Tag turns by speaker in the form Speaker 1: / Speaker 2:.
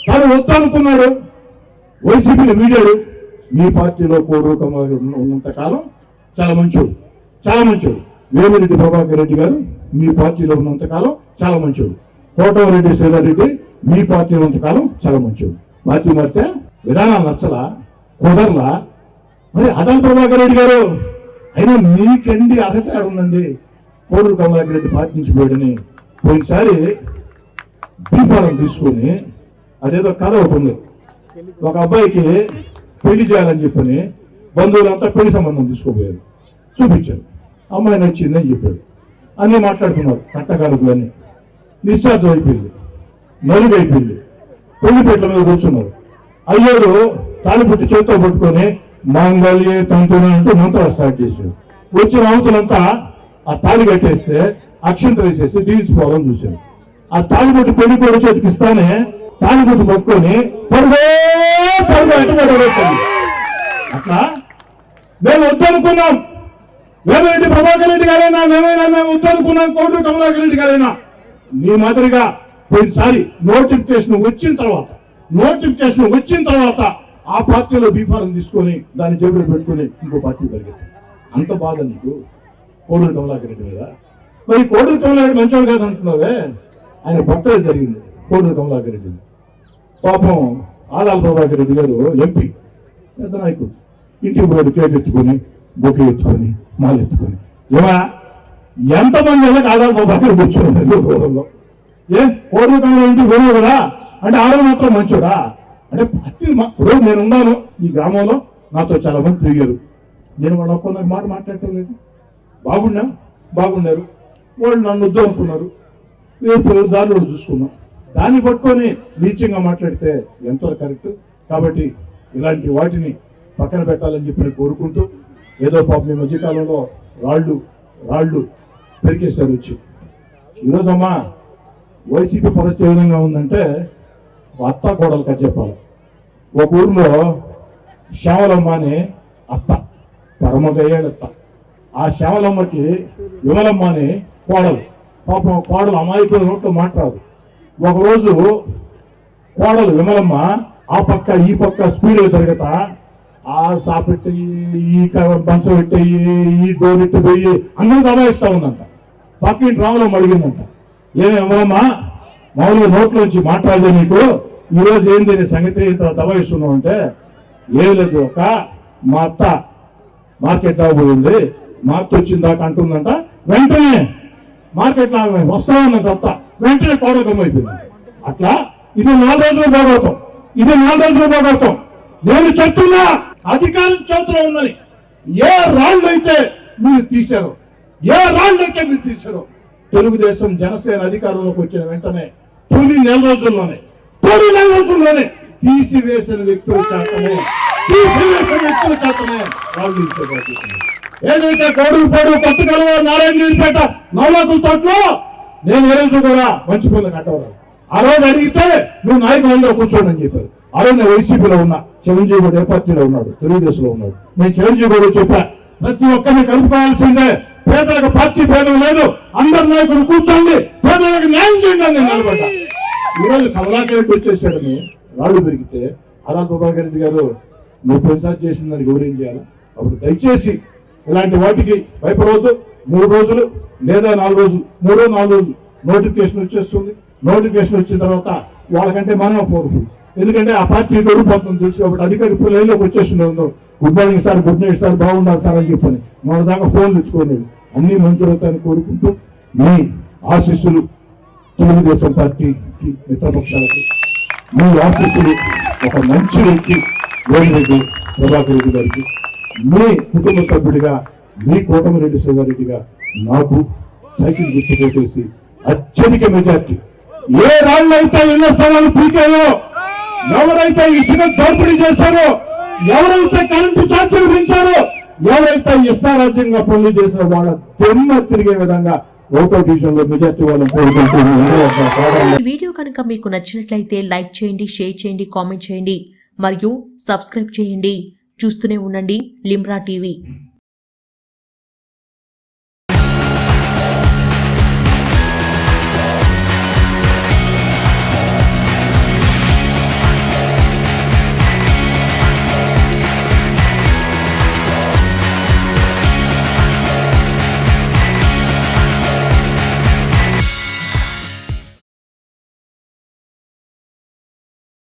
Speaker 1: తాను వద్దనుకున్నాడు, వైసీపీని వీడాడు. మీ పార్టీలో కోడూరు కమలాకర్ ఉన్నంత కాలం చాలా మంచోడు, చాలా మంచోడు. వేమిరెడ్డి ప్రభాకర్ రెడ్డి గారు మీ పార్టీలో ఉన్నంత కాలం చాలా మంచోడు. కోటమిరెడ్డి శ్రీధర్రెడ్డి మీ పార్టీలో ఉన్నంతకాలం చాలా మంచోడు. పార్టీ మారితే విధానాలు నచ్చలా, కుదరలా. మరి అటల్ ప్రభాకర్ రెడ్డి గారు అయినా మీకండి అర్హత ఉందండి. కోడూరు కమలాకర్ రెడ్డి పార్టీ నుంచి పోయాడని పోయినసారి బీఫారం తీసుకొని అదేదో కథ అవుతుంది, ఒక అబ్బాయికి పెళ్లి చేయాలని చెప్పని బంధువులంతా పెళ్లి సంబంధం తీసుకోపోయారు, చూపించారు. అమ్మాయి నచ్చిందని చెప్పాడు, అన్నీ మాట్లాడుకున్నారు. కట్టకాలకులన్నీ నిశ్చార్థం అయిపోయింది, నలుగు అయిపోయింది. పెళ్లిపేట్ల మీద కూర్చున్నారు. అయ్యాడు తాళిపుట్టి చేతితో పట్టుకొని మాంగళ్య తంతుని అంటూ మంత్రాలు స్టార్ట్ చేశాడు. వచ్చిన అవతులంతా ఆ తాళి కట్టేస్తే అక్షంతలు వేసేసి దీవించుకోవాలని చూశాడు. ఆ తాళిబొట్టు పెళ్లి కూడా చేతికి ఇస్తానే తాళిబొట్టు పట్టుకొని పడుగో అట్లా మేము వద్దనుకున్నాం. వేమిరెడ్డి ప్రభాకర్ రెడ్డి గారైనా మేము వద్దనుకున్నాం. కోడూరు కమలాకర్ రెడ్డి గారైనా మీ మాదిరిగా పోయినసారి నోటిఫికేషన్ వచ్చిన తర్వాత ఆ పార్టీలో బీఫారం తీసుకొని దాన్ని జేబులో పెట్టుకుని ఇంకో పార్టీ పెరిగింది. అంత బాధ నీకు కోడూరు కమలాకర్ రెడ్డి మీద? మరి కోడూరు కమలాకర్ రెడ్డి మంచోడు కాదు అంటున్నావే, ఆయన బర్త్డే జరిగింది కోడూరు కమలాకర్ రెడ్డి. పాపం ఆదాల ప్రభాకర్ రెడ్డి గారు ఎంపీ, పెద్ద నాయకుడు, ఇంటికి పోయాడు, కేక్ ఎత్తుకొని, బొకే ఎత్తుకొని, మాల ఎత్తుకొని. ఎంతమంది వెళ్ళక ఆదాల ప్రభాకర్ రెడ్డి వచ్చాడు ఊరంలో. కోడూరు కమలాకర్ ఇంటికి పోయావు కదా అంటే ఆరోగ్య మాత్రం మంచోడా? అంటే పార్టీ ఇప్పుడు నేనున్నాను ఈ గ్రామంలో, నాతో చాలా మంది తిరిగారు. నేను వాళ్ళు ఒక్క మాట మాట్లాడటం లేదు. బాగున్నారు, వాళ్ళు నన్ను వద్దు అనుకున్నారు, దారిలో చూసుకున్నాం. దాన్ని పట్టుకొని నీచంగా మాట్లాడితే ఎంతవరకు కరెక్ట్? కాబట్టి ఇలాంటి వాటిని పక్కన పెట్టాలని చెప్పి కోరుకుంటూ, ఏదో పాపం ఈ మధ్యకాలంలో రాళ్ళు పెరికేశారు వచ్చి. ఈరోజమ్మా వైసీపీ పరిస్థితి ఏ విధంగా ఉందంటే అత్త కోడలు కథ చెప్పాలి. ఒక ఊర్లో శ్యామలమ్మ అని అత్త, పరమగయ్యాడత్త. ఆ శ్యామలమ్మకి విమలమ్మ అని కోడలు. పాపం కోడలు అమాయకుల నోట్లో మాట్లాడదు. ఒకరోజు కోడలు విమలమ్మ ఆ పక్క ఈ పక్క స్పీడ్ తిరగతా ఆ సాపెట్టి ఈ బంచ పెట్టి ఈ డోరెట్టి పోయి అందరూ దబాయిస్తా ఉందంట. పక్కింటి రాములో అడిగిందంట, ఏమి విమలమ్మ మామూలుగా నోట్లోంచి మాట్లాడదు నీకు, ఈరోజు ఏంది నీ సంగతి ఇంత దబాయిస్తున్నావు అంటే, ఏం లేదు ఒక మా అత్త మార్కెట్ రాబోయింది, మా అత్త వచ్చిన దాకా అంటుందంట. వెంటనే మార్కెట్ వస్తా ఉన్నంత అత్త వెంటనే కోడకం అయిపోయింది. అట్లా ఇది 4 రోజులు పోగొడతాం. నేను చెప్తున్నా అధికారం చేతిలో ఉన్నది. ఏ రాళ్ళు అయితే మీరు తీశారో తెలుగుదేశం జనసేన అధికారంలోకి వచ్చిన వెంటనే తొలి నెల రోజుల్లోనే తీసివేసిన వ్యక్తుల చేతనే రాళ్ళు ఇచ్చేపోతుంది. ఏదైతే కోడుగుపాడు, కొత్తగల్వ, నారాయణపేట, నవలాకుల తోటలో నేను ఏ రోజు కూడా మంచి పనులు కట్టవాలి. ఆ రోజు అడిగితే నువ్వు నాయకులందరూ కూర్చోండి అని చెప్పారు. ఆ రోజు నేను వైసీపీలో ఉన్నా, చిరంజీవి కూడా ఏ పార్టీలో ఉన్నాడు, తెలుగుదేశంలో ఉన్నాడు. నేను చిరంజీవి కూడా చెప్పా, ప్రతి ఒక్కరిని కలుపుకోవాల్సిందే, పేదలకు పార్టీ భేదం లేదు, అందరు నాయకులు కూర్చోండి, పేదలకు న్యాయం చేయండి అని నేను నిలబడ్డా. ఈరోజు కమలాకర్ రెడ్డి వచ్చేసాడని రాళ్ళు పెరిగితే అలా ప్రభాకర్ రెడ్డి గారు నువ్వు ప్రసాద్ చేసిన దానికి ఎవరేం చేయాలి? అప్పుడు దయచేసి ఇలాంటి వాటికి భయపడవద్దు. 3 రోజులు లేదా 4 రోజులు, 3-4 రోజులు నోటిఫికేషన్ వచ్చేస్తుంది. నోటిఫికేషన్ వచ్చిన తర్వాత వాళ్ళకంటే మనం పవర్ఫుల్, ఎందుకంటే ఆ పార్టీ ఓడిపోతుంది తెలుసు. కాబట్టి అధికారి ఇప్పుడు లైన్లోకి వచ్చేస్తున్నారు. Good morning sir, good night sir, బాగుండాలి సార్ అని చెప్పని మన దాకా ఫోన్లు ఎత్తుకోలేదు. అన్ని మంచి జరుగుతాయని కోరుకుంటూ మీ ఆశీస్సులు తెలుగుదేశం పార్టీకి, మిత్రపక్షాలకు మీ ఆశీస్సులు ఒక మంచి వ్యక్తి వేమిరెడ్డి ప్రభాకర్ రెడ్డి గారికి, మీ కుటుంబ సభ్యుడిగా, మీ కోటమిరెడ్డి శ్రీధర్రెడ్డిగా నాకు సైకిల్ గుర్తు పెట్టేసి అత్యధిక మెజార్టీ, ఏ రాళ్ళు అయితే ఇళ్ల స్థలాలు పీకాయో, ఎవరైతే ఇసుక దోపిడీ చేశారో, ఎవరైతే కరెంటు ఛార్జీలు పెంచారో, ఎవరైతే ఇష్టారాజ్యంగా పనులు చేసిన వాళ్ళ దెమ్మ తిరిగే విధంగా ఒకటో డివిజన్ లో మెజార్టీ వాళ్ళని కోరుకుంటున్నారు.
Speaker 2: ఈ వీడియో కనుక మీకు నచ్చినట్లయితే లైక్ చేయండి, షేర్ చేయండి, కామెంట్ చేయండి మరియు సబ్స్క్రైబ్ చేయండి. చూస్తూనే ఉండండి లిమ్రా టీవీ.